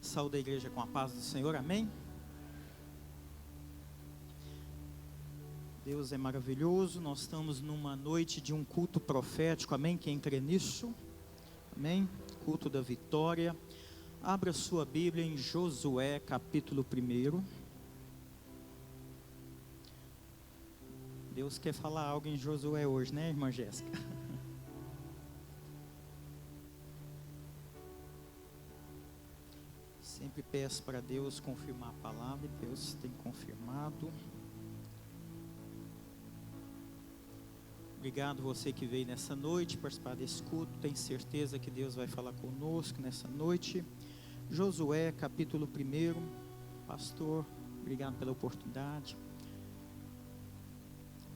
Saúde a igreja com a paz do Senhor, amém? Deus é maravilhoso, nós estamos numa noite de um culto profético, amém? Quem crê nisso? Amém? Culto da vitória. Abra sua Bíblia em Josué, capítulo 1. Deus quer falar algo em Josué hoje, né, irmã Jéssica? Sempre peço para Deus confirmar a palavra, e Deus tem confirmado. Obrigado você que veio nessa noite participar desse culto. Tenho certeza que Deus vai falar conosco nessa noite. Josué, capítulo 1. Pastor, obrigado pela oportunidade.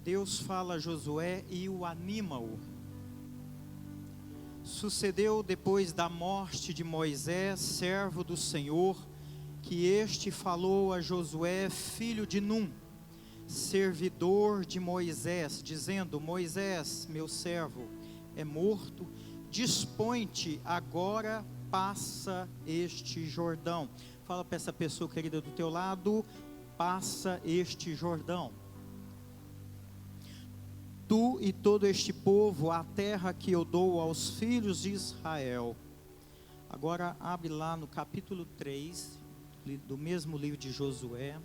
Deus fala a Josué e o anima-o. Sucedeu depois da morte de Moisés, servo do Senhor, que este falou a Josué, filho de Num, servidor de Moisés, dizendo: Moisés, meu servo, é morto, dispõe-te agora, passa este Jordão. Fala para essa pessoa querida do teu lado: passa este Jordão. Tu e todo este povo, a terra que eu dou aos filhos de Israel. Agora abre lá no capítulo 3, do mesmo livro de Josué.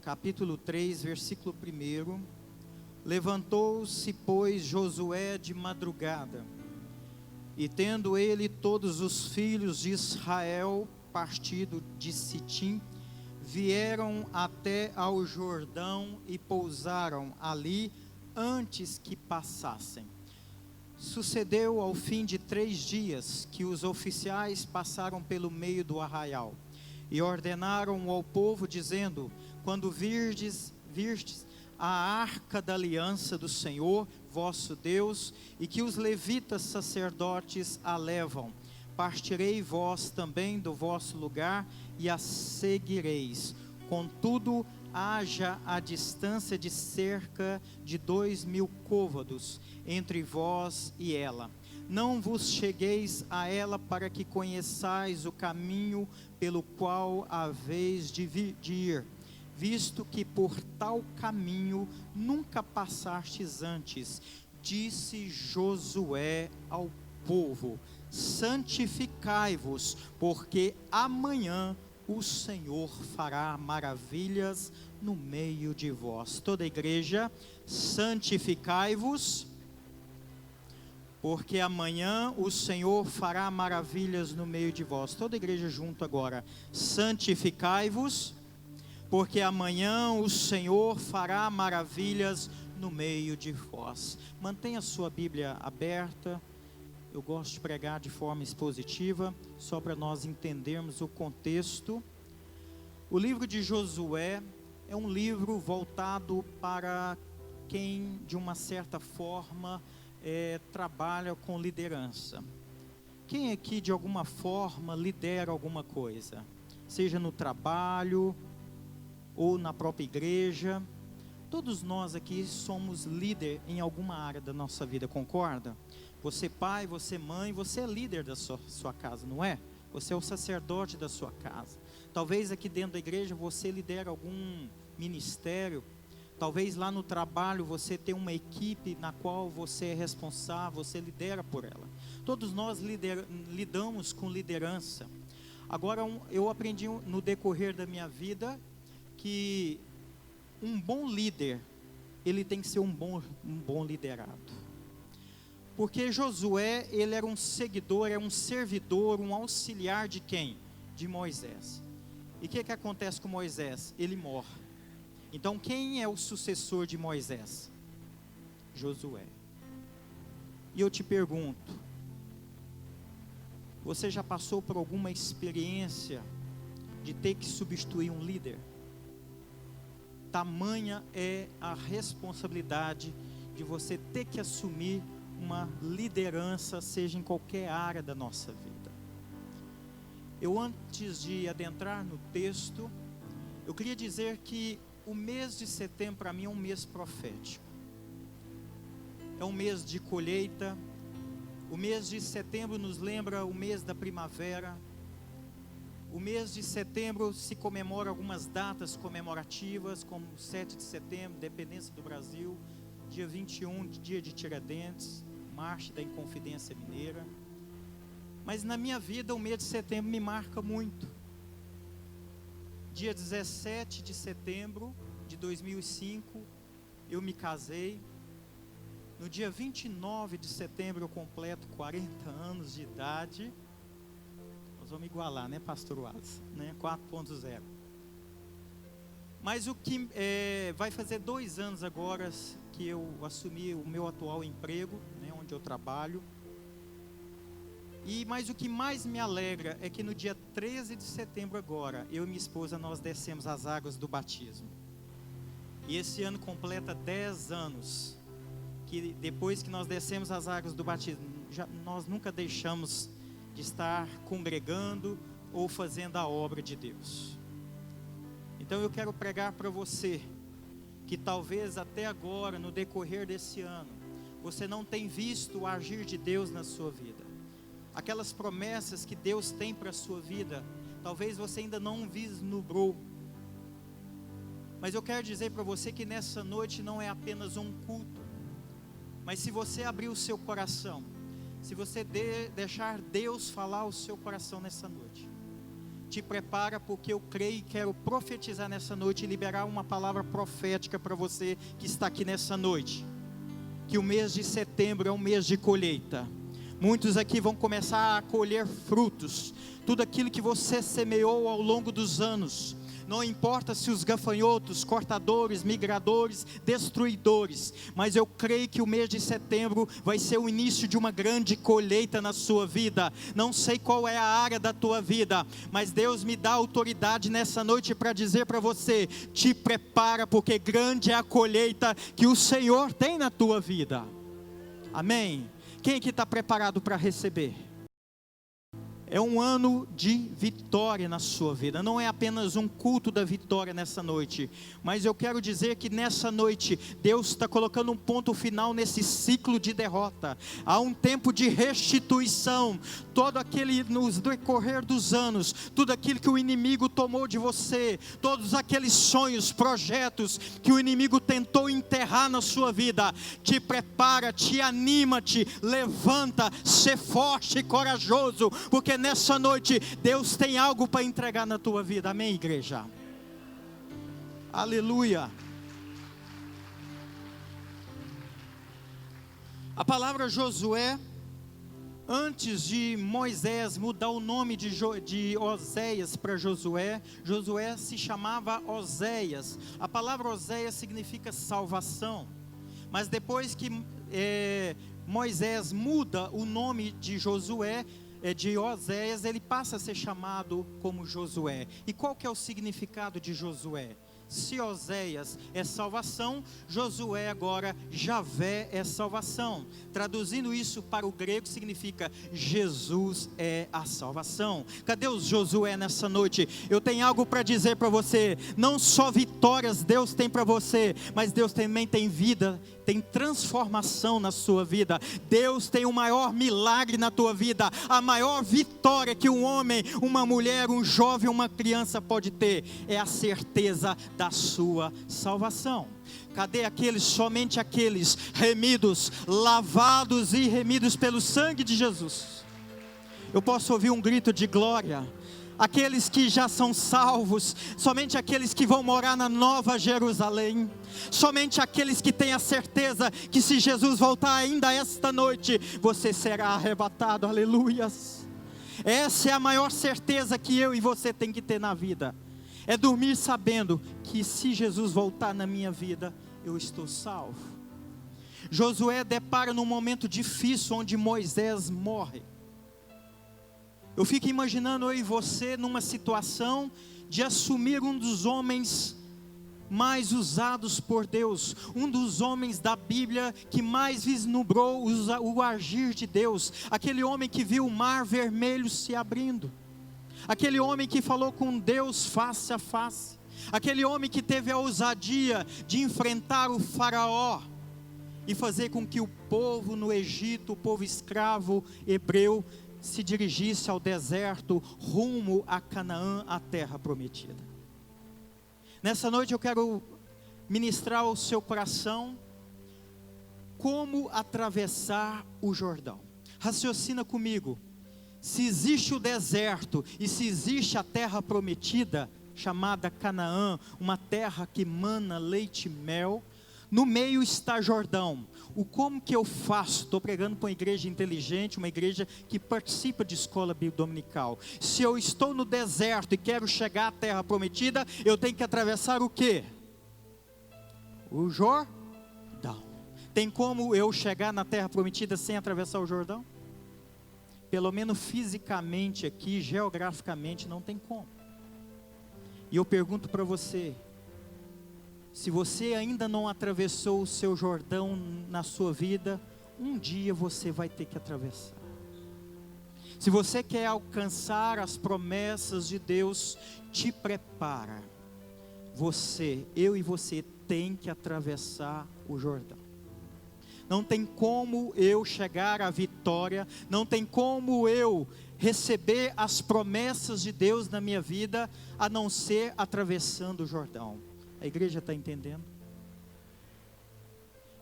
Capítulo 3, versículo 1. Levantou-se, pois, Josué de madrugada, e tendo ele todos os filhos de Israel partido de Sitim, vieram até ao Jordão e pousaram ali antes que passassem. Sucedeu ao fim de 3 dias que os oficiais passaram pelo meio do arraial e ordenaram ao povo, dizendo: quando virdes a arca da aliança do Senhor, vosso Deus, e que os levitas sacerdotes a levam, partirei vós também do vosso lugar e a seguireis. Contudo, haja a distância de cerca de 2.000 côvados entre vós e ela. Não vos chegueis a ela, para que conheçais o caminho pelo qual haveis de ir, visto que por tal caminho nunca passastes antes. Disse Josué ao povo: santificai-vos, porque amanhã o Senhor fará maravilhas no meio de vós. Toda a igreja: santificai-vos, porque amanhã o Senhor fará maravilhas no meio de vós. Toda a igreja junto agora: santificai-vos, porque amanhã o Senhor fará maravilhas no meio de vós. Mantenha sua Bíblia aberta. Eu gosto de pregar de forma expositiva, só para nós entendermos o contexto. O livro de Josué é um livro voltado para quem, de uma certa forma, trabalha com liderança. Quem aqui, de alguma forma, lidera alguma coisa? Seja no trabalho ou na própria igreja. Todos nós aqui somos líder em alguma área da nossa vida, concorda? Você pai, você mãe, você é líder da sua casa, não é? Você é o sacerdote da sua casa. Talvez aqui dentro da igreja você lidera algum ministério. Talvez lá no trabalho você tem uma equipe na qual você é responsável, você lidera por ela. Todos nós lidamos com liderança. Agora, eu aprendi no decorrer da minha vida que um bom líder, ele tem que ser um bom liderado. Porque Josué, ele era um seguidor, era um servidor, um auxiliar de quem? De Moisés. E o que acontece com Moisés? Ele morre. Então quem é o sucessor de Moisés? Josué. E eu te pergunto, você já passou por alguma experiência de ter que substituir um líder? Tamanha é a responsabilidade de você ter que assumir uma liderança, seja em qualquer área da nossa vida. Eu, antes de adentrar no texto, eu queria dizer que o mês de setembro para mim é um mês profético. É um mês de colheita, O mês de setembro nos lembra o mês da primavera. O mês de setembro se comemora algumas datas comemorativas, como 7 de setembro, Independência do Brasil, dia 21, dia de Tiradentes, Marcha da Inconfidência Mineira. Mas na minha vida o mês de setembro me marca muito. Dia 17 de setembro de 2005, eu me casei. No dia 29 de setembro eu completo 40 anos de idade. Nós vamos igualar, né, pastor Wallace? Né? 4.0. Mas o que vai fazer 2 anos agora que eu assumi o meu atual emprego, né, onde eu trabalho. Mas o que mais me alegra é que no dia 13 de setembro agora, eu e minha esposa, nós descemos as águas do batismo. E esse ano completa 10 anos, que depois que nós descemos as águas do batismo, nós nunca deixamos de estar congregando ou fazendo a obra de Deus. Então eu quero pregar para você, que talvez até agora, no decorrer desse ano, você não tem visto o agir de Deus na sua vida. Aquelas promessas que Deus tem para a sua vida, talvez você ainda não vislumbrou. Mas eu quero dizer para você que nessa noite não é apenas um culto, mas se você abrir o seu coração, se você deixar Deus falar ao seu coração nessa noite, te prepara, porque eu creio e quero profetizar nessa noite e liberar uma palavra profética para você que está aqui nessa noite, que o mês de setembro é um mês de colheita. Muitos aqui vão começar a colher frutos, tudo aquilo que você semeou ao longo dos anos. Não importa se os gafanhotos, cortadores, migradores, destruidores, mas eu creio que o mês de setembro vai ser o início de uma grande colheita na sua vida. Não sei qual é a área da tua vida, mas Deus me dá autoridade nessa noite para dizer para você: te prepara, porque grande é a colheita que o Senhor tem na tua vida. Amém? Quem aqui está preparado para receber? É um ano de vitória na sua vida. Não é apenas um culto da vitória nessa noite, mas eu quero dizer que nessa noite Deus está colocando um ponto final nesse ciclo de derrota. Há um tempo de restituição. Todo aquele, nos decorrer dos anos, tudo aquilo que o inimigo tomou de você, todos aqueles sonhos, projetos que o inimigo tentou enterrar na sua vida, te prepara, te anima, te levanta, ser forte e corajoso, porque nessa noite Deus tem algo para entregar na tua vida. Amém, igreja? Aleluia. A palavra Josué, antes de Moisés mudar o nome de Oséias para Josué, Josué se chamava Oséias. A palavra Oséias significa salvação. Mas depois que Moisés muda o nome de Josué, de Oséias, ele passa a ser chamado como Josué. E qual que é o significado de Josué? Se Oséias é salvação, Josué agora, Javé é salvação. Traduzindo isso para o grego, significa Jesus é a salvação. Cadê os Josué nessa noite? Eu tenho algo para dizer para você. Não só vitórias Deus tem para você, mas Deus também tem vida, tem transformação na sua vida. Deus tem o maior milagre na tua vida. A maior vitória que um homem, uma mulher, um jovem, uma criança pode ter é a certeza da sua salvação. Cadê aqueles, somente aqueles remidos, lavados e remidos pelo sangue de Jesus? Eu posso ouvir um grito de glória. Aqueles que já são salvos, somente aqueles que vão morar na Nova Jerusalém, somente aqueles que têm a certeza que se Jesus voltar ainda esta noite, você será arrebatado. Aleluias. Essa é a maior certeza que eu e você tem que ter na vida. É dormir sabendo que se Jesus voltar na minha vida, eu estou salvo. Josué depara num momento difícil onde Moisés morre. Eu fico imaginando eu e você numa situação de assumir um dos homens mais usados por Deus, um dos homens da Bíblia que mais vislumbrou o agir de Deus, aquele homem que viu o mar vermelho se abrindo, aquele homem que falou com Deus face a face, aquele homem que teve a ousadia de enfrentar o faraó. e fazer com que o povo no Egito, o povo escravo hebreu, se dirigisse ao deserto, rumo a Canaã, a terra prometida. Nessa noite eu quero ministrar ao seu coração como atravessar o Jordão. Raciocina comigo. Se existe o deserto e se existe a terra prometida, chamada Canaã, uma terra que mana leite e mel, no meio está Jordão. O como que eu faço? Estou pregando para uma igreja inteligente, uma igreja que participa de escola bíblica dominical. Se eu estou no deserto e quero chegar à terra prometida, eu tenho que atravessar o quê? O Jordão. Tem como eu chegar na terra prometida sem atravessar o Jordão? Pelo menos fisicamente aqui, geograficamente, não tem como. E eu pergunto para você, se você ainda não atravessou o seu Jordão na sua vida, um dia você vai ter que atravessar. Se você quer alcançar as promessas de Deus, te prepara. Eu e você tem que atravessar o Jordão. Não tem como eu chegar à vitória, não tem como eu receber as promessas de Deus na minha vida, a não ser atravessando o Jordão. A igreja está entendendo?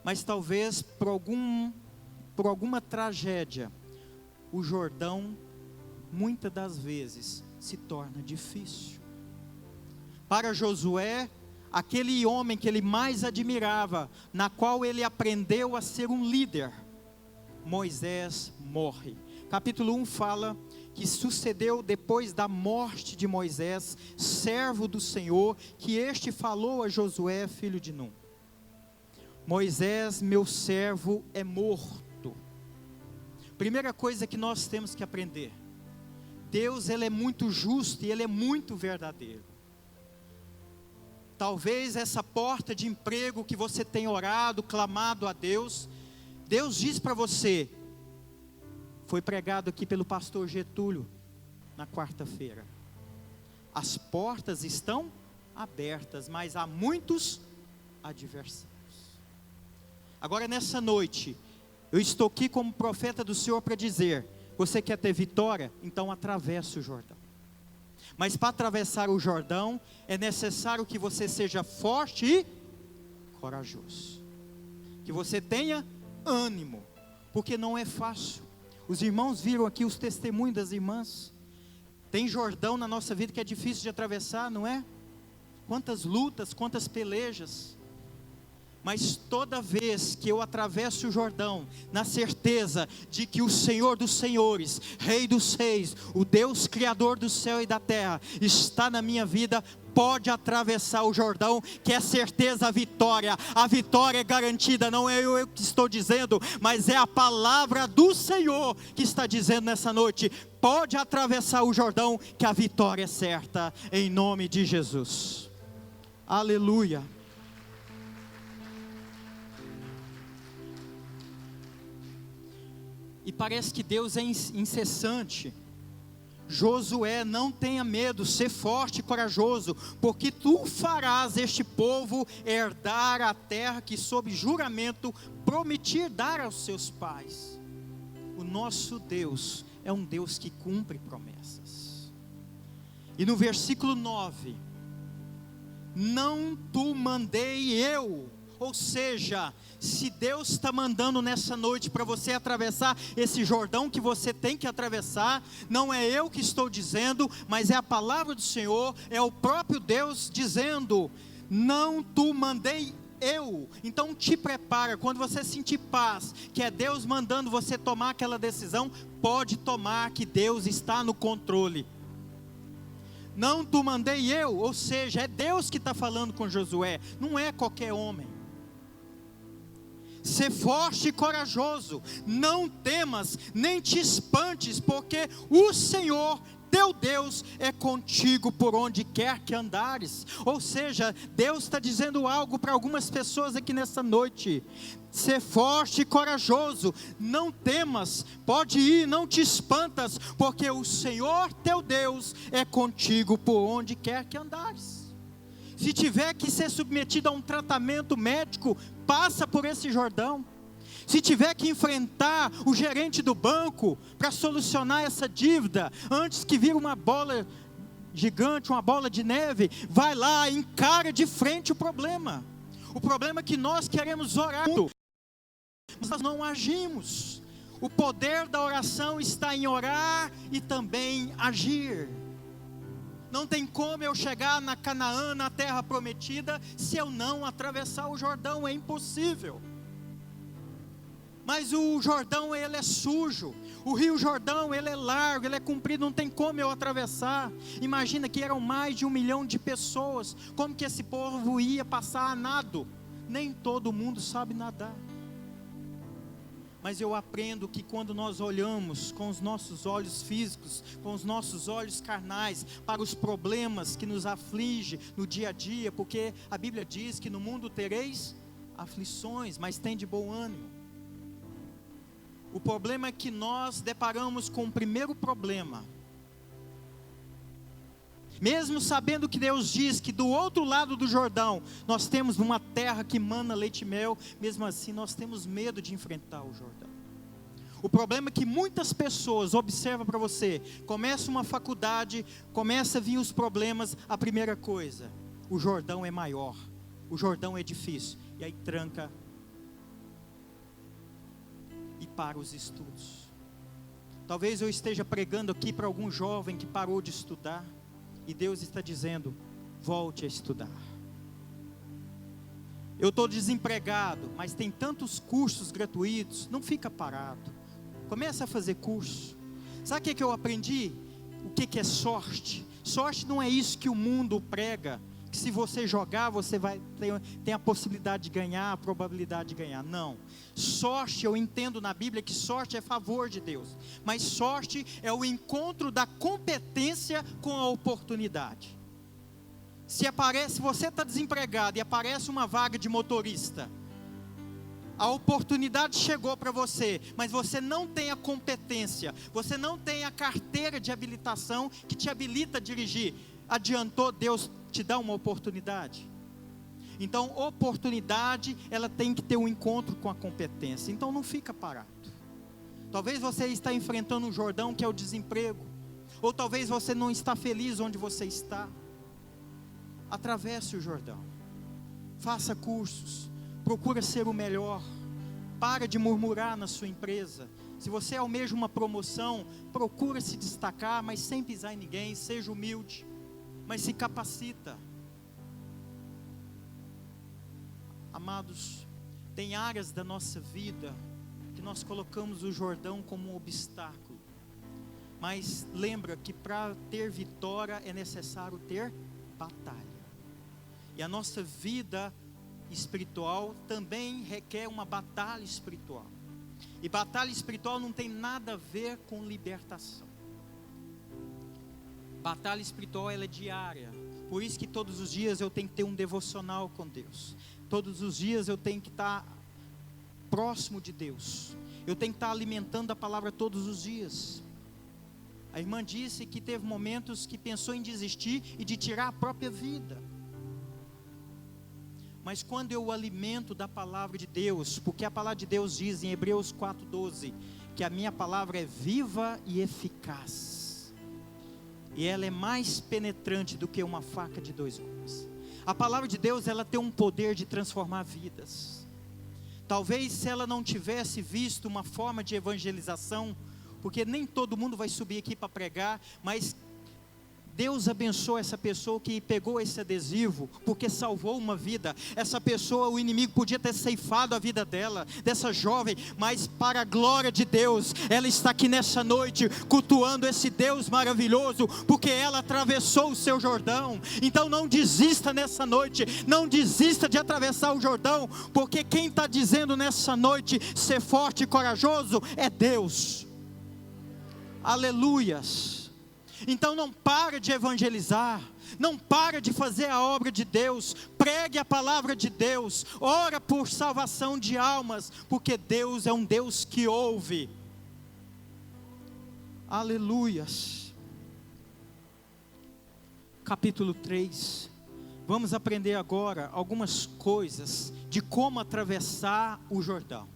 Mas talvez por alguma tragédia, o Jordão, muitas das vezes, se torna difícil. Para Josué, aquele homem que ele mais admirava, na qual ele aprendeu a ser um líder, Moisés morre. Capítulo 1 fala que sucedeu depois da morte de Moisés, servo do Senhor, que este falou a Josué, filho de Num: Moisés, meu servo, é morto. Primeira coisa que nós temos que aprender: Deus, ele é muito justo e ele é muito verdadeiro. Talvez essa porta de emprego que você tem orado, clamado a Deus, Deus diz para você, foi pregado aqui pelo pastor Getúlio, na quarta-feira: as portas estão abertas, mas há muitos adversários. Agora nessa noite, eu estou aqui como profeta do Senhor para dizer: você quer ter vitória? Então atravesse o Jordão. Mas para atravessar o Jordão, é necessário que você seja forte e corajoso. Que você tenha ânimo, porque não é fácil. Os irmãos viram aqui os testemunhos das irmãs. Tem Jordão na nossa vida que é difícil de atravessar, não é? Quantas lutas, quantas pelejas. Mas toda vez que eu atravesso o Jordão, na certeza de que o Senhor dos Senhores, Rei dos Reis, o Deus Criador do céu e da terra, está na minha vida, pode atravessar o Jordão, que é certeza a vitória é garantida, não é eu que estou dizendo, mas é a palavra do Senhor que está dizendo nessa noite: pode atravessar o Jordão, que a vitória é certa, em nome de Jesus. Aleluia. E parece que Deus é incessante. Josué, não tenha medo, ser forte e corajoso, porque tu farás este povo herdar a terra que sob juramento prometi dar aos seus pais. O nosso Deus é um Deus que cumpre promessas. E no versículo 9, não tu mandei eu. Ou seja, se Deus está mandando nessa noite para você atravessar esse Jordão que você tem que atravessar, não é eu que estou dizendo, mas é a palavra do Senhor, é o próprio Deus dizendo: não tu mandei eu. Então te prepara, quando você sentir paz, que é Deus mandando você tomar aquela decisão, pode tomar, que Deus está no controle. Não tu mandei eu, ou seja, é Deus que está falando com Josué, não é qualquer homem. Ser forte e corajoso, não temas, nem te espantes, porque o Senhor, teu Deus, é contigo por onde quer que andares. Ou seja, Deus está dizendo algo para algumas pessoas aqui nessa noite: ser forte e corajoso, não temas, pode ir, não te espantas, porque o Senhor teu Deus é contigo por onde quer que andares. Se tiver que ser submetido a um tratamento médico, passa por esse Jordão. Se tiver que enfrentar o gerente do banco para solucionar essa dívida, antes que vire uma bola gigante, uma bola de neve, vai lá, encara de frente o problema. O problema é que nós queremos orar, mas nós não agimos. O poder da oração está em orar e também agir. Não tem como eu chegar na Canaã, na terra prometida, se eu não atravessar o Jordão, é impossível. Mas o Jordão, ele é sujo. O rio Jordão, ele é largo, ele é comprido, não tem como eu atravessar. Imagina que eram mais de 1 milhão de pessoas. Como que esse povo ia passar a nado? Nem todo mundo sabe nadar. Mas eu aprendo que quando nós olhamos com os nossos olhos físicos, com os nossos olhos carnais, para os problemas que nos afligem no dia a dia, porque a Bíblia diz que no mundo tereis aflições, mas tem de bom ânimo. O problema é que nós deparamos com o primeiro problema. Mesmo sabendo que Deus diz que do outro lado do Jordão, nós temos uma terra que mana leite e mel, mesmo assim nós temos medo de enfrentar o Jordão. O problema é que muitas pessoas, observa para você, começa uma faculdade, começa a vir os problemas, a primeira coisa, o Jordão é maior, o Jordão é difícil, e aí tranca e para os estudos. Talvez eu esteja pregando aqui para algum jovem que parou de estudar, e Deus está dizendo, volte a estudar. Eu estou desempregado, mas tem tantos cursos gratuitos, não fica parado, começa a fazer curso. Sabe o que eu aprendi? O que é sorte? Sorte não é isso que o mundo prega, que se você jogar, você vai ter a possibilidade de ganhar, a probabilidade de ganhar. Não, sorte, eu entendo na Bíblia que sorte é favor de Deus, mas sorte é o encontro da competência com a oportunidade. Se você está desempregado e aparece uma vaga de motorista, a oportunidade chegou para você, mas você não tem a competência, você não tem a carteira de habilitação que te habilita a dirigir. Adiantou Deus te dar uma oportunidade? Então, oportunidade, ela tem que ter um encontro com a competência. Então, não fica parado. Talvez você está enfrentando um Jordão que é o desemprego, ou talvez você não está feliz onde você está. Atravesse o Jordão, faça cursos, procura ser o melhor, para de murmurar na sua empresa. Se você almeja uma promoção, procura se destacar, mas sem pisar em ninguém, seja humilde, mas se capacita. Amados, tem áreas da nossa vida que nós colocamos o Jordão como um obstáculo, mas lembra que para ter vitória é necessário ter batalha, e a nossa vida espiritual também requer uma batalha espiritual, e batalha espiritual não tem nada a ver com libertação. Batalha espiritual, ela é diária. Por isso que todos os dias eu tenho que ter um devocional com Deus. Todos os dias eu tenho que estar próximo de Deus. Eu tenho que estar alimentando a palavra todos os dias. A irmã disse que teve momentos que pensou em desistir e de tirar a própria vida. Mas quando eu alimento da palavra de Deus, porque a palavra de Deus diz em Hebreus 4:12, que a minha palavra é viva e eficaz. E ela é mais penetrante do que uma faca de 2 gumes. A palavra de Deus, ela tem um poder de transformar vidas. Talvez se ela não tivesse visto uma forma de evangelização, porque nem todo mundo vai subir aqui para pregar, mas Deus abençoa essa pessoa que pegou esse adesivo, porque salvou uma vida. Essa pessoa, o inimigo podia ter ceifado a vida dela, dessa jovem, mas para a glória de Deus, ela está aqui nessa noite, cultuando esse Deus maravilhoso, porque ela atravessou o seu Jordão. Então não desista nessa noite, não desista de atravessar o Jordão, porque quem está dizendo nessa noite, ser forte e corajoso, é Deus. Aleluias. Então não para de evangelizar, não para de fazer a obra de Deus, pregue a palavra de Deus, ora por salvação de almas, porque Deus é um Deus que ouve. Aleluias. Capítulo 3, vamos aprender agora algumas coisas de como atravessar o Jordão.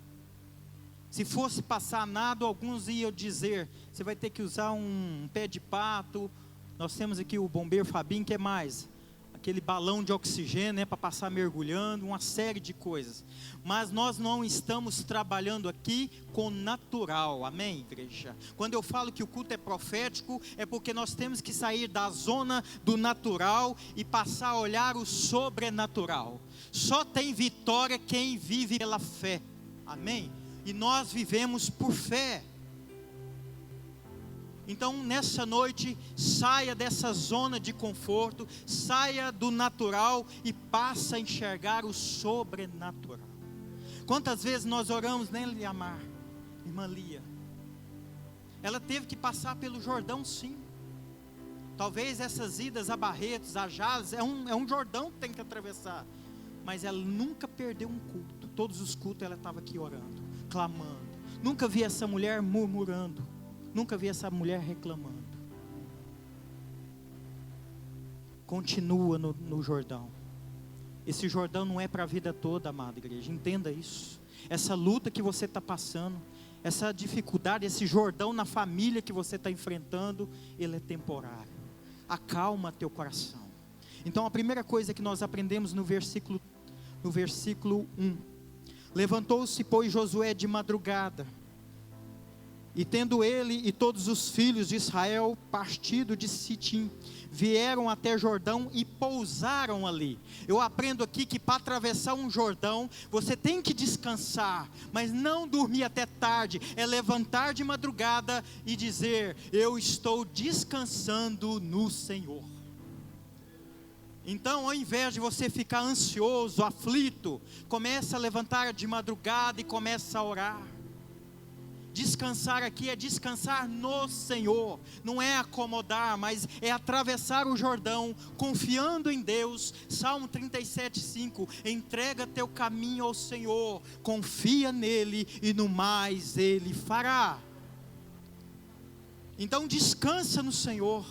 Se fosse passar nado, alguns iam dizer, você vai ter que usar um pé de pato. Nós temos aqui o bombeiro Fabinho, que é mais? Aquele balão de oxigênio, né, para passar mergulhando, uma série de coisas. Mas nós não estamos trabalhando aqui com natural, amém, igreja? Quando eu falo que o culto é profético, é porque nós temos que sair da zona do natural e passar a olhar o sobrenatural. Só tem vitória quem vive pela fé, amém? E nós vivemos por fé. Então nessa noite, saia dessa zona de conforto, saia do natural e passa a enxergar o sobrenatural. Quantas vezes nós oramos, né, Liamar? Irmã Lia, ela teve que passar pelo Jordão, sim. Talvez essas idas a Barretos, a Jales, é um Jordão que tem que atravessar. Mas ela nunca perdeu um culto. Todos os cultos ela estava aqui orando, clamando. Nunca vi essa mulher murmurando. Nunca vi essa mulher reclamando. Continua no Jordão. Esse Jordão não é para a vida toda, amada igreja. Entenda isso. Essa luta que você está passando, essa dificuldade, esse Jordão na família que você está enfrentando, ele é temporário. Acalma teu coração. Então a primeira coisa que nós aprendemos no versículo 1. Levantou-se, pois, Josué de madrugada, e tendo ele e todos os filhos de Israel partido de Sitim, vieram até Jordão e pousaram ali. Eu aprendo aqui que para atravessar um Jordão, você tem que descansar, mas não dormir até tarde, é levantar de madrugada e dizer, eu estou descansando no Senhor. Então, ao invés de você ficar ansioso, aflito, comece a levantar de madrugada e comece a orar. Descansar aqui é descansar no Senhor, não é acomodar, mas é atravessar o Jordão, confiando em Deus. Salmo 37:5, entrega teu caminho ao Senhor, confia nele e no mais ele fará. Então descansa no Senhor.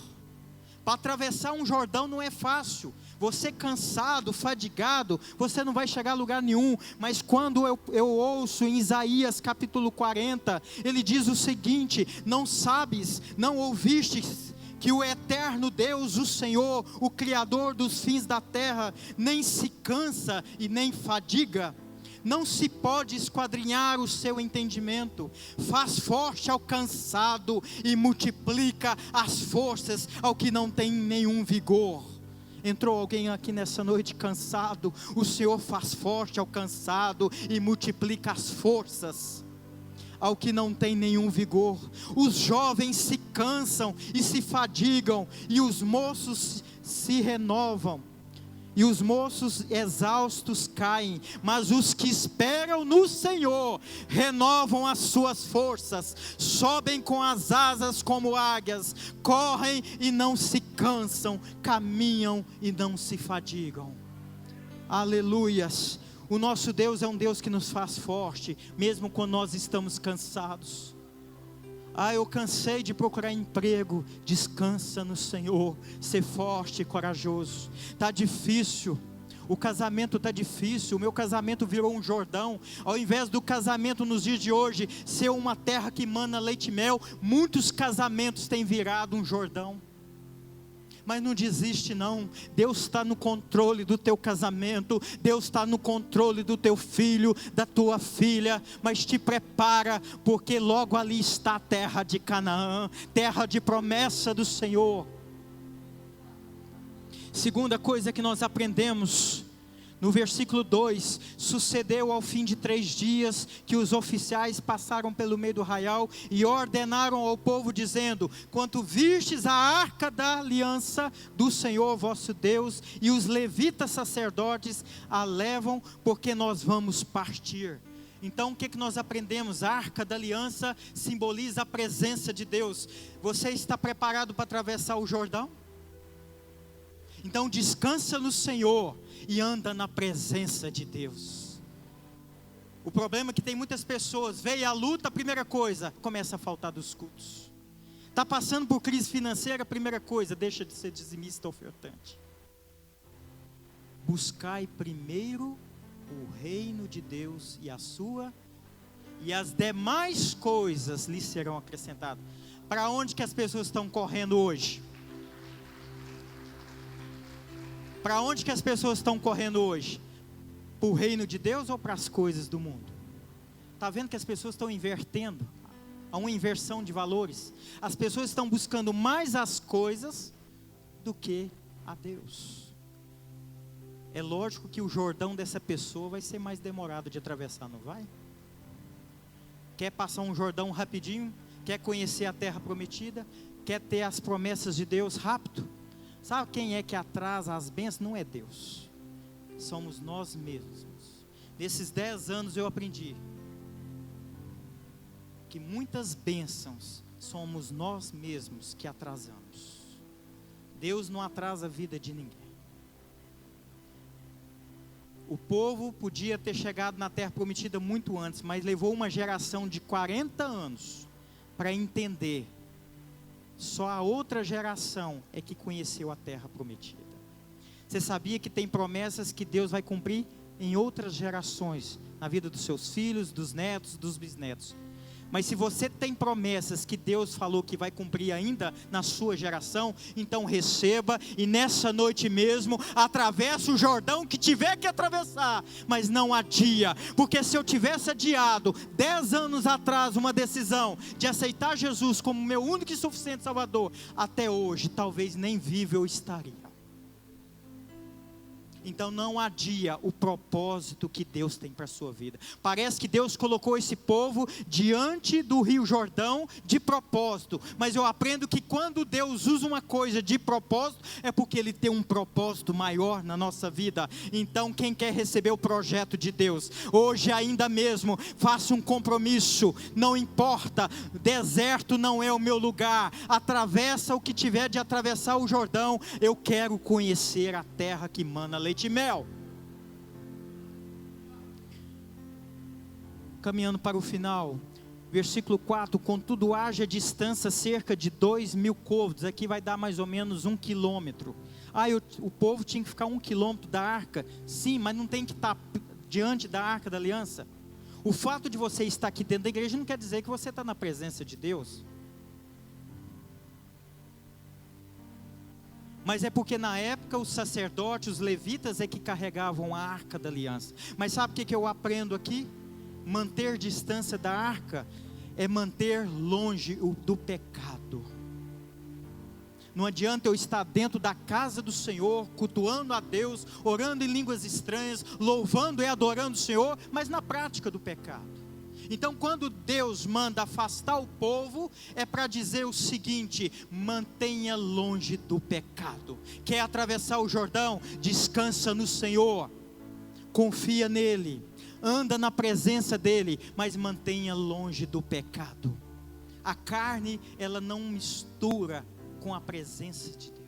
Para atravessar um Jordão não é fácil. Você cansado, fadigado, você não vai chegar a lugar nenhum. Mas quando eu ouço em Isaías capítulo 40, ele diz o seguinte: não sabes, não ouvistes, que o eterno Deus, o Senhor, o Criador dos fins da terra, nem se cansa e nem fadiga? Não se pode esquadrinhar o seu entendimento. Faz forte ao cansado e multiplica as forças ao que não tem nenhum vigor. Entrou alguém aqui nessa noite cansado? O Senhor faz forte ao cansado e multiplica as forças ao que não tem nenhum vigor. Os jovens se cansam e se fadigam, e os moços se renovam. E os moços exaustos caem, mas os que esperam no Senhor renovam as suas forças, sobem com as asas como águias, correm e não se cansam, caminham e não se fadigam. Aleluias! O nosso Deus é um Deus que nos faz forte, mesmo quando nós estamos cansados. Eu cansei de procurar emprego. Descansa no Senhor, ser forte e corajoso. Está difícil, o casamento está difícil. O meu casamento virou um Jordão. Ao invés do casamento nos dias de hoje ser uma terra que mana leite e mel, muitos casamentos têm virado um Jordão. Mas não desiste não. Deus está no controle do teu casamento. Deus está no controle do teu filho, da tua filha. Mas te prepara, porque logo ali está a terra de Canaã, terra de promessa do Senhor. Segunda coisa que nós aprendemos no versículo 2, sucedeu ao fim de 3 dias, que os oficiais passaram pelo meio do arraial, e ordenaram ao povo dizendo, quando vistes a arca da aliança do Senhor vosso Deus, e os levitas sacerdotes a levam, porque nós vamos partir. Então o que nós aprendemos? A arca da aliança simboliza a presença de Deus. Você está preparado para atravessar o Jordão? Então descansa no Senhor e anda na presença de Deus. O problema é que tem muitas pessoas, veio a luta, a primeira coisa, começa a faltar dos cultos. Está passando por crise financeira, a primeira coisa, deixa de ser dizimista ofertante. buscai primeiro o reino de Deus e e as demais coisas lhes serão acrescentadas. Para onde que as pessoas estão correndo hoje? Para onde que as pessoas estão correndo hoje? Para o reino de Deus ou para as coisas do mundo? Está vendo que as pessoas estão invertendo? Há uma inversão de valores. As pessoas estão buscando mais as coisas do que a Deus. É lógico que o Jordão dessa pessoa vai ser mais demorado de atravessar, não vai? Quer passar um Jordão rapidinho? Quer conhecer a terra prometida? Quer ter as promessas de Deus rápido? Sabe quem é que atrasa as bênçãos? Não é Deus, somos nós mesmos. Nesses 10 anos eu aprendi que muitas bênçãos somos nós mesmos que atrasamos. Deus não atrasa a vida de ninguém. O povo podia ter chegado na terra prometida muito antes, mas levou uma geração de 40 anos para entender. Só a outra geração é que conheceu a terra prometida. Você sabia que tem promessas que Deus vai cumprir em outras gerações, na vida dos seus filhos, dos netos, dos bisnetos? Mas se você tem promessas que Deus falou que vai cumprir ainda na sua geração, então receba, e nessa noite mesmo, atravesse o Jordão que tiver que atravessar, mas não adia, porque se eu tivesse adiado 10 anos atrás uma decisão de aceitar Jesus como meu único e suficiente Salvador, até hoje talvez nem vivo eu estaria. Então não adia o propósito que Deus tem para a sua vida. Parece que Deus colocou esse povo diante do Rio Jordão de propósito, mas eu aprendo que quando Deus usa uma coisa de propósito, é porque Ele tem um propósito maior na nossa vida. Então quem quer receber o projeto de Deus, hoje ainda mesmo, faça um compromisso, não importa, deserto não é o meu lugar, atravessa o que tiver de atravessar o Jordão, eu quero conhecer a terra que mana leite e mel. Caminhando para o final, versículo 4: contudo haja distância cerca de 2.000 côvados, aqui vai dar mais ou menos 1 quilômetro. O povo tinha que ficar 1 quilômetro da arca, sim, mas não tem que estar diante da arca da aliança. O fato de você estar aqui dentro da igreja não quer dizer que você está na presença de Deus. Mas é porque na época os sacerdotes, os levitas é que carregavam a arca da aliança. Mas sabe o que eu aprendo aqui? Manter distância da arca é manter longe do pecado. Não adianta eu estar dentro da casa do Senhor, cultuando a Deus, orando em línguas estranhas, louvando e adorando o Senhor, mas na prática do pecado. Então quando Deus manda afastar o povo, é para dizer o seguinte: mantenha longe do pecado. Quer atravessar o Jordão? Descansa no Senhor, confia nele, anda na presença dele, mas mantenha longe do pecado. A carne, ela não mistura com a presença de Deus.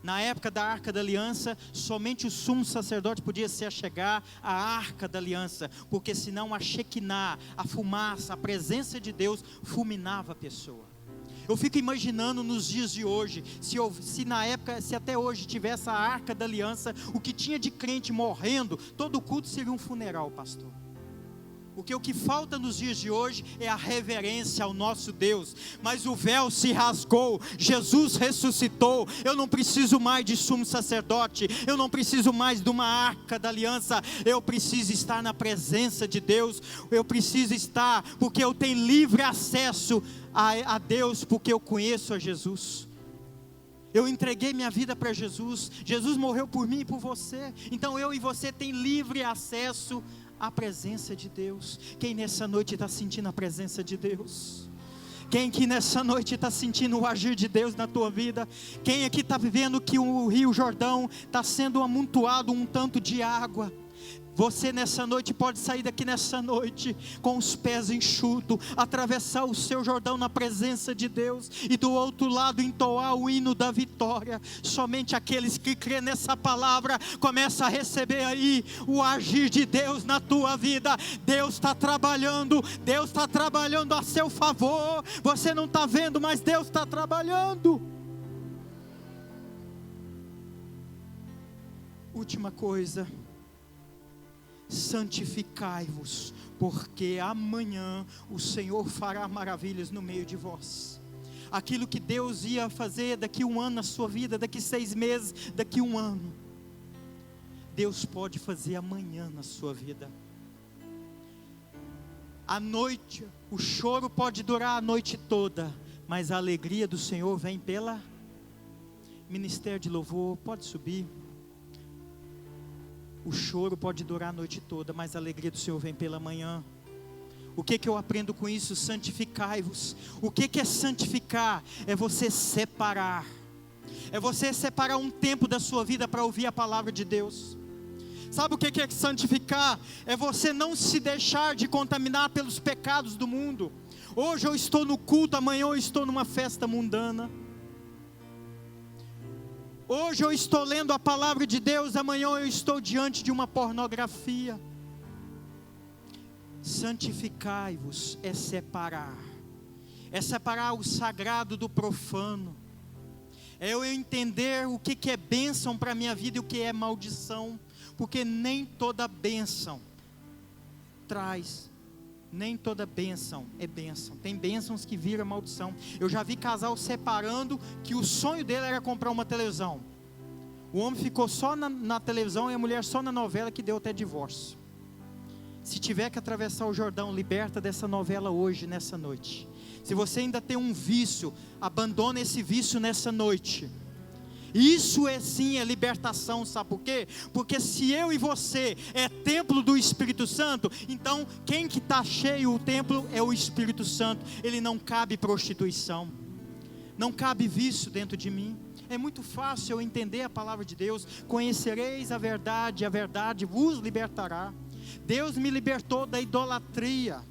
Na época da Arca da Aliança, somente o sumo sacerdote podia se achegar à Arca da Aliança, porque senão a Shekinah, a fumaça, a presença de Deus fulminava a pessoa. Eu fico imaginando nos dias de hoje, se na época, se até hoje tivesse a Arca da Aliança, o que tinha de crente morrendo, todo culto seria um funeral, pastor. Porque o que falta nos dias de hoje é a reverência ao nosso Deus. Mas o véu se rasgou, Jesus ressuscitou. Eu não preciso mais de sumo sacerdote, eu não preciso mais de uma arca da aliança. Eu preciso estar na presença de Deus. Eu preciso estar, porque eu tenho livre acesso a Deus, porque eu conheço a Jesus. Eu entreguei minha vida para Jesus. Jesus morreu por mim e por você. Então eu e você tem livre acesso a presença de Deus. Quem nessa noite está sentindo a presença de Deus? Quem que nessa noite está sentindo o agir de Deus na tua vida? Quem aqui está vivendo que o Rio Jordão está sendo amontoado um tanto de água? Você nessa noite pode sair daqui nessa noite com os pés enxutos, atravessar o seu Jordão na presença de Deus e do outro lado entoar o hino da vitória. Somente aqueles que crêem nessa palavra começam a receber aí o agir de Deus na tua vida. Deus está trabalhando a seu favor. Você não está vendo, mas Deus está trabalhando. Última coisa, santificai-vos, porque amanhã o Senhor fará maravilhas no meio de vós. Aquilo que Deus ia fazer daqui 1 ano na sua vida, daqui 6 meses, daqui 1 ano, Deus pode fazer amanhã na sua vida. À noite, o choro pode durar a noite toda, mas a alegria do Senhor vem pela... Ministério de louvor, pode subir. O choro pode durar a noite toda, mas a alegria do Senhor vem pela manhã. O que eu aprendo com isso? Santificai-vos. O que é santificar? É você separar. É você separar um tempo da sua vida para ouvir a palavra de Deus. Sabe o que é santificar? É você não se deixar de contaminar pelos pecados do mundo. Hoje eu estou no culto, amanhã eu estou numa festa mundana. Hoje eu estou lendo a palavra de Deus, amanhã eu estou diante de uma pornografia. Santificai-vos é separar o sagrado do profano, é eu entender o que é bênção para a minha vida e o que é maldição, porque nem toda bênção nem toda bênção é bênção. Tem bênçãos que viram maldição. Eu já vi casal separando, que o sonho dele era comprar uma televisão. O homem ficou só na televisão e a mulher só na novela, que deu até divórcio. Se tiver que atravessar o Jordão, liberta dessa novela hoje, nessa noite. Se você ainda tem um vício, abandona esse vício nessa noite. Isso sim é libertação, sabe por quê? Porque se eu e você é templo do Espírito Santo, então quem que está cheio o templo é o Espírito Santo. Ele não cabe prostituição, não cabe vício dentro de mim. É muito fácil eu entender a palavra de Deus. Conhecereis a verdade vos libertará. Deus me libertou da idolatria,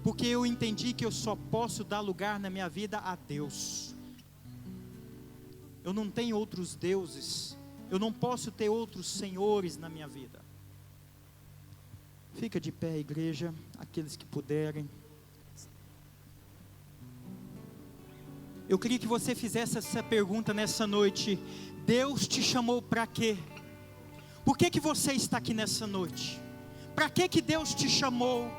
porque eu entendi que eu só posso dar lugar na minha vida a Deus. Eu não tenho outros deuses, eu não posso ter outros senhores na minha vida. Fica de pé, igreja, aqueles que puderem. Eu queria que você fizesse essa pergunta nessa noite: Deus te chamou para quê? Por que você está aqui nessa noite? Para que Deus te chamou?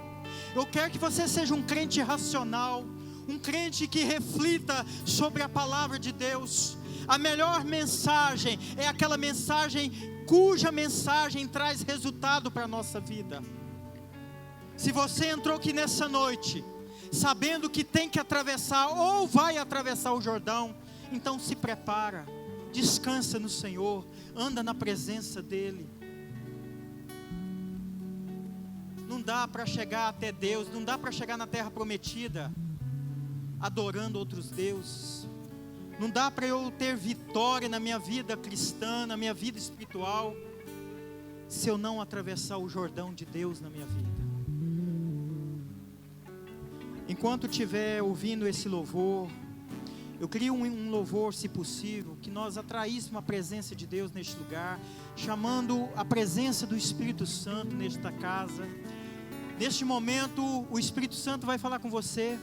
Eu quero que você seja um crente racional, um crente que reflita sobre a palavra de Deus. A melhor mensagem é aquela mensagem cuja mensagem traz resultado para a nossa vida. Se você entrou aqui nessa noite sabendo que tem que atravessar ou vai atravessar o Jordão, então se prepara, descansa no Senhor, anda na presença dEle. Não dá para chegar até Deus, não dá para chegar na terra prometida adorando outros deuses. Não dá para eu ter vitória na minha vida cristã, na minha vida espiritual, se eu não atravessar o Jordão de Deus na minha vida. Enquanto estiver ouvindo esse louvor, eu queria um louvor, se possível, que nós atraíssemos a presença de Deus neste lugar, chamando a presença do Espírito Santo nesta casa. Neste momento, o Espírito Santo vai falar com você.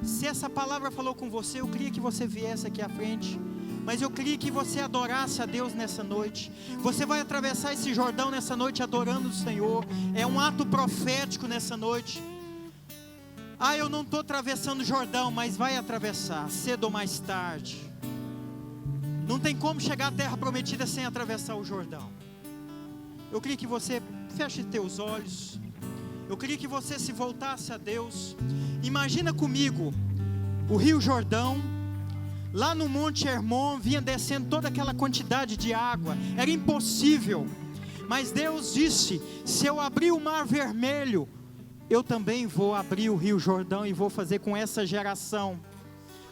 Se essa palavra falou com você, eu queria que você viesse aqui à frente, mas eu queria que você adorasse a Deus nessa noite. Você vai atravessar esse Jordão nessa noite adorando o Senhor. É um ato profético nessa noite. Eu não estou atravessando o Jordão, mas vai atravessar, cedo ou mais tarde. Não tem como chegar à terra prometida sem atravessar o Jordão. Eu queria que você feche teus olhos. Eu queria que você se voltasse a Deus. Imagina comigo o Rio Jordão. Lá no Monte Hermon vinha descendo toda aquela quantidade de água. Era impossível. Mas Deus disse: se eu abrir o Mar Vermelho, eu também vou abrir o Rio Jordão e vou fazer com essa geração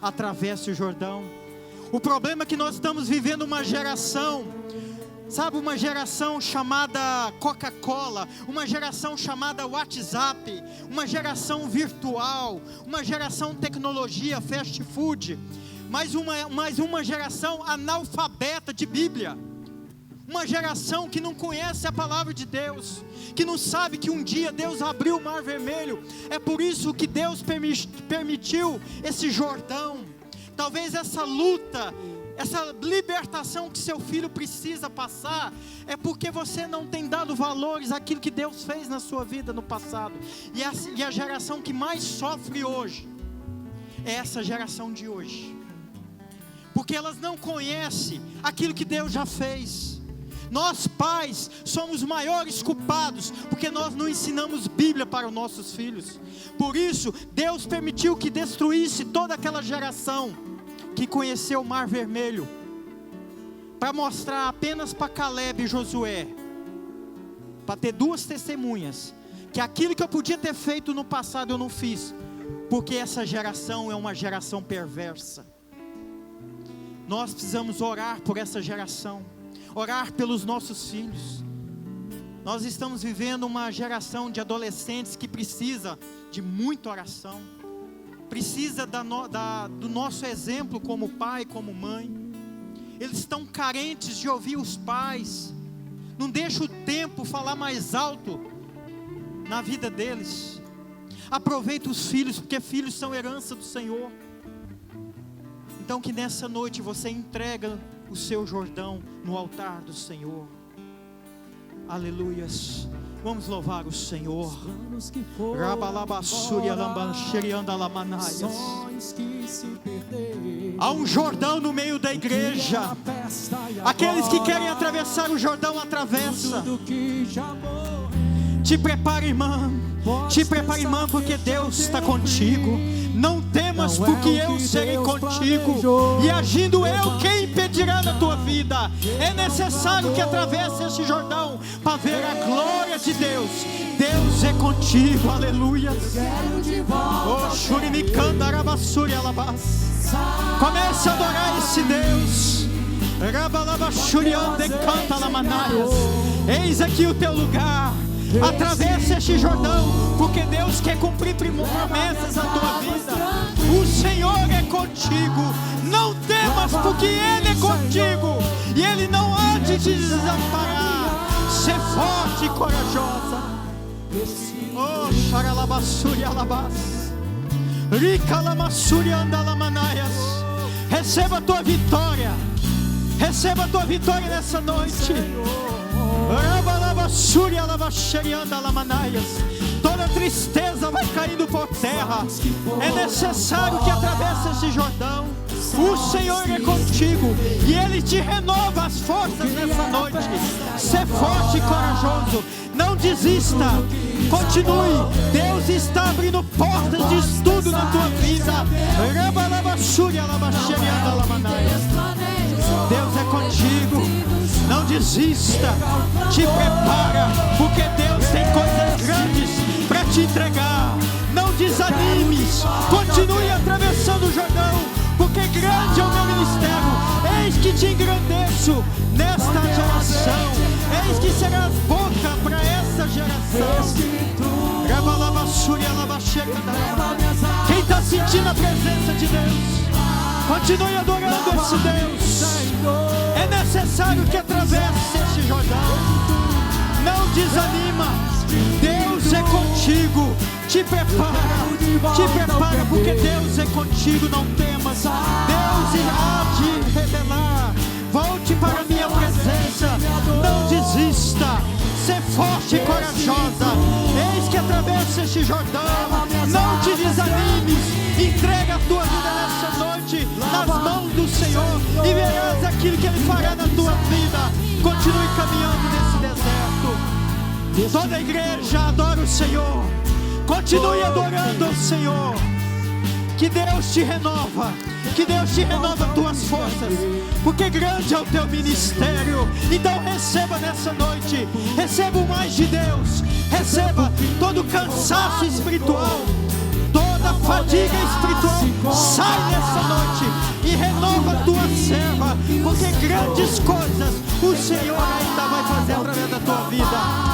atravesse o Jordão. O problema é que nós estamos vivendo uma geração, sabe, uma geração chamada Coca-Cola, uma geração chamada WhatsApp, uma geração virtual, uma geração tecnologia, fast food, mais uma geração analfabeta de Bíblia. Uma geração que não conhece a palavra de Deus, que não sabe que um dia Deus abriu o Mar Vermelho. É por isso que Deus permitiu esse Jordão. Talvez essa luta essa libertação que seu filho precisa passar, é porque você não tem dado valores àquilo que Deus fez na sua vida no passado. E a geração que mais sofre hoje, é essa geração de hoje, porque elas não conhecem aquilo que Deus já fez. Nós pais somos maiores culpados, porque nós não ensinamos Bíblia para os nossos filhos. Por isso Deus permitiu que destruísse toda aquela geração que conheceu o Mar Vermelho, para mostrar apenas para Caleb e Josué, para ter duas testemunhas, que aquilo que eu podia ter feito no passado eu não fiz, porque essa geração é uma geração perversa. Nós precisamos orar por essa geração, orar pelos nossos filhos. Nós estamos vivendo uma geração de adolescentes que precisa de muita oração, precisa do nosso exemplo como pai, como mãe. Eles estão carentes de ouvir os pais. Não deixa o tempo falar mais alto na vida deles. Aproveita os filhos, porque filhos são herança do Senhor. Então que nessa noite você entrega o seu Jordão no altar do Senhor. Aleluias. Vamos louvar o Senhor. Há um Jordão no meio da igreja. Aqueles que querem atravessar o Jordão, atravessa. Te prepara, irmã. Te prepara, irmã, porque Deus está contigo. Não temas, porque eu serei contigo. E agindo eu, quem impedirá na tua vida? É necessário que atravesse esse Jordão para ver a glória de Deus. Deus é contigo, aleluia. Oh, Shurimikanda Rabassuri Alabas. Comece a adorar esse Deus. Rabalabashuriande canta Lamanaias. Eis aqui o teu lugar. Atravessa este Jordão, porque Deus quer cumprir promessas na tua vida. O Senhor é contigo. Não temas, porque Ele é contigo, e Ele não há de te desamparar. Ser forte e corajosa. Oh, Xaralabassuri Alabas. Ricalamassuri Andalamanaias. Receba a tua vitória. Receba a tua vitória nessa noite. Toda tristeza vai caindo por terra. É necessário que atravesse esse Jordão. O Senhor é contigo, e Ele te renova as forças nessa noite. Ser forte e corajoso. Não desista. Continue. Deus está abrindo portas de estudo na tua vida. Deus é contigo. Não desista. Te prepara, porque Deus tem coisas grandes para te entregar. Não desanimes. Continue atravessando o Jordão, porque grande é o meu ministério. Eis que te engrandeço nesta geração. Eis que serás boca para essa geração. Quem está sentindo a presença de Deus, continue adorando esse Deus. É necessário que atravesse esse Jordão. Não desanima. Deus é contigo. Te prepara, porque Deus é contigo. Não temas. Deus irá te revelar. Volte para a minha presença. Não desista. Ser forte e corajosa. Eis que atravessa este Jordão. Não te desanimes. Entrega a tua vida nessa noite nas mãos do Senhor, e verás aquilo que Ele fará na tua vida. Continue caminhando nesse deserto. Toda a igreja adora o Senhor. Continue adorando o Senhor. Que Deus te renova. Que Deus te renova as tuas forças, porque grande é o teu ministério. Então receba nessa noite. Receba o mais de Deus. Receba todo o cansaço espiritual, toda a fadiga espiritual. Sai nessa noite e renova a tua serva, porque grandes coisas o Senhor ainda vai fazer através da tua vida.